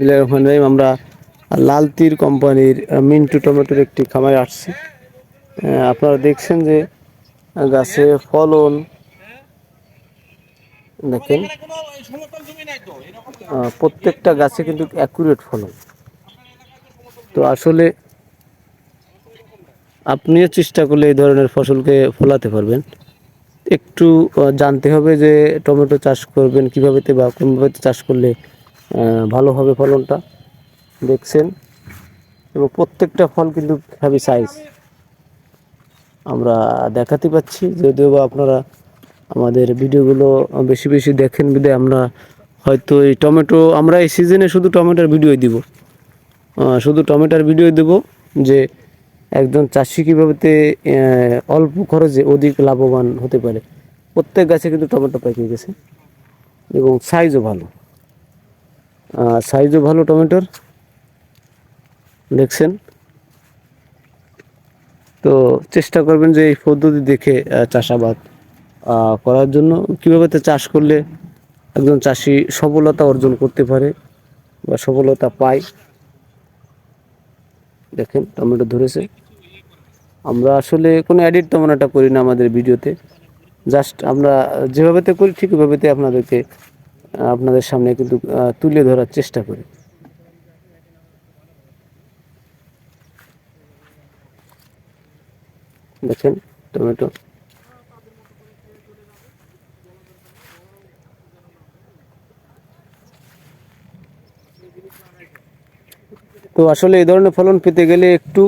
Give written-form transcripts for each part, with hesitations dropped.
বিসমিল্লাহির রহমানির রহিম। আমরা লাল তীর কোম্পানির মিন্টু টমেটোর একটি খামারে আসছি। আপনারা দেখছেন যে গাছে ফলন দেখেন, প্রত্যেকটা গাছে কিন্তু অ্যাকুরেট ফলন। তো আসলে আপনিও চেষ্টা করলে এই ধরনের ফসলকে ফলাতে পারবেন। একটু জানতে হবে যে টমেটো চাষ করবেন কীভাবে বা কোনভাবে চাষ করলে ভালো হবে ফলনটা। দেখছেন, এবং প্রত্যেকটা ফল কিন্তু হেভি সাইজ আমরা দেখাতে পাচ্ছি। যদিও বা আপনারা আমাদের ভিডিওগুলো বেশি বেশি দেখেন বিধায় আমরা হয়তো এই টমেটো, আমরা এই সিজনে শুধু টমেটোর ভিডিও দিব, যে একজন চাষি কীভাবে অল্প খরচে অধিক লাভবান হতে পারে। প্রত্যেক গাছে কিন্তু টমেটো পেকে গেছে এবং সাইজও ভালো টমেটোর, দেখছেন। তো চেষ্টা করবেন যে এই পদ্ধতি দেখে চাষাবাদ করার জন্য। কীভাবে চাষ করলে একজন চাষি সফলতা অর্জন করতে পারে বা সফলতা পায়। দেখেন টমেটো ধরেছে। আমরা আসলে কোনো এডিট তেমন একটা করি না আমাদের ভিডিওতে, জাস্ট আমরা যেভাবে করি ঠিক ওইভাবে আপনাদের সামনে কিন্তু তুলে ধরার চেষ্টা করি। দেখেন টমেটো। তো আসলে এই ধরনের ফলন পেতে গেলে একটু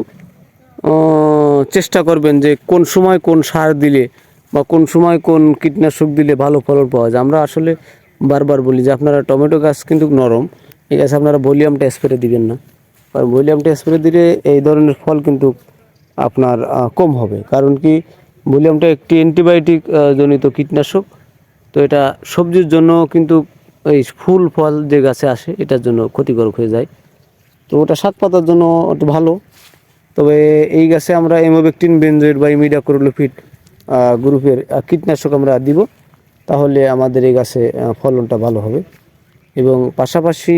চেষ্টা করবেন যে কোন সময় কোন সার দিলে বা কোন সময় কোন কীটনাশক দিলে ভালো ফলন পাওয়া যায়। আমরা আসলে বারবার বলি যে আপনারা টমেটো গাছ কিন্তু নরম, এই গাছে আপনারা ভলিউমটা স্প্রে দিবেন না, কারণ ভলিউমটা স্প্রে দিলে এই ধরনের ফল কিন্তু আপনার কম হবে। কারণ কি, ভলিউমটা একটি অ্যান্টিবায়োটিক জনিত কীটনাশক। তো এটা সবজির জন্য কিন্তু এই ফুল ফল যে গাছে আসে এটার জন্য ক্ষতিকারক হয়ে যায়। তো ওটা শাক পাতার জন্য একটু ভালো। তবে এই গাছে আমরা এমোবেকটিন বেনজয়েড বা ইমিডাক্লোপিড গ্রুপের কীটনাশক আমরা দিব, তাহলে আমাদের এই গাছে ফলনটা ভালো হবে এবং পাশাপাশি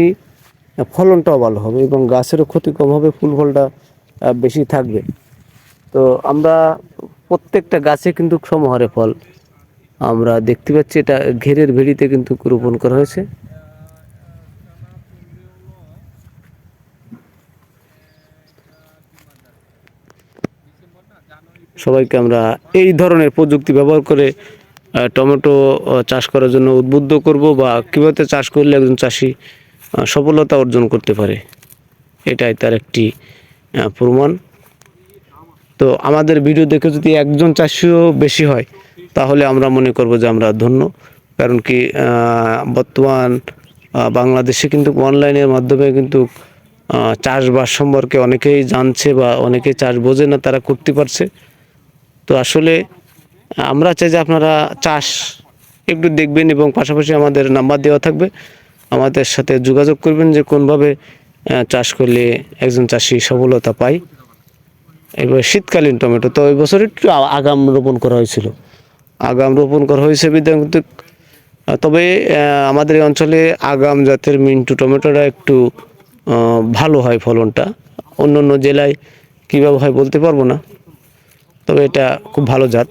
ফলনটাও ভালো হবে এবং গাছেরও ক্ষতি কম হবে, ফুল ফলটা বেশি থাকবে। তো আমরা প্রত্যেকটা গাছে কিন্তু সমহারে ফল আমরা দেখতে পাচ্ছি। এটা ঘেরের ভেড়িতে কিন্তু রোপণ করা হয়েছে। সবাইকে আমরা এই ধরনের প্রযুক্তি ব্যবহার করে টমেটো চাষ করার জন্য উদ্বুদ্ধ করব, বা কীভাবে চাষ করলে একজন চাষি সফলতা অর্জন করতে পারে, এটাই তার একটি প্রমাণ। তো আমাদের ভিডিও দেখে যদি একজন চাষিও বেশি হয় তাহলে আমরা মনে করব যে আমরা ধন্য। কারণ কি, বর্তমান বাংলাদেশে কিন্তু অনলাইনের মাধ্যমে কিন্তু চাষবাস সম্পর্কে অনেকেই জানছে বা অনেকেই চাষ বোঝে না, তারা করতে পারছে। তো আসলে আমরা চাই যে আপনারা চাষ একটু দেখবেন এবং পাশাপাশি আমাদের নাম্বার দেওয়া থাকবে, আমাদের সাথে যোগাযোগ করবেন যে কোনভাবে চাষ করলে একজন চাষি সফলতা পায়। এবার শীতকালীন টমেটো তো এই বছর একটু আগাম রোপণ করা হয়েছিল, কিন্তু তবে আমাদের এই অঞ্চলে আগাম জাতের মিন্টু টমেটোটা একটু ভালো হয় ফলনটা। অন্য অন্য জেলায় কীভাবে হয় বলতে পারবো না, তবে এটা খুব ভালো জাত।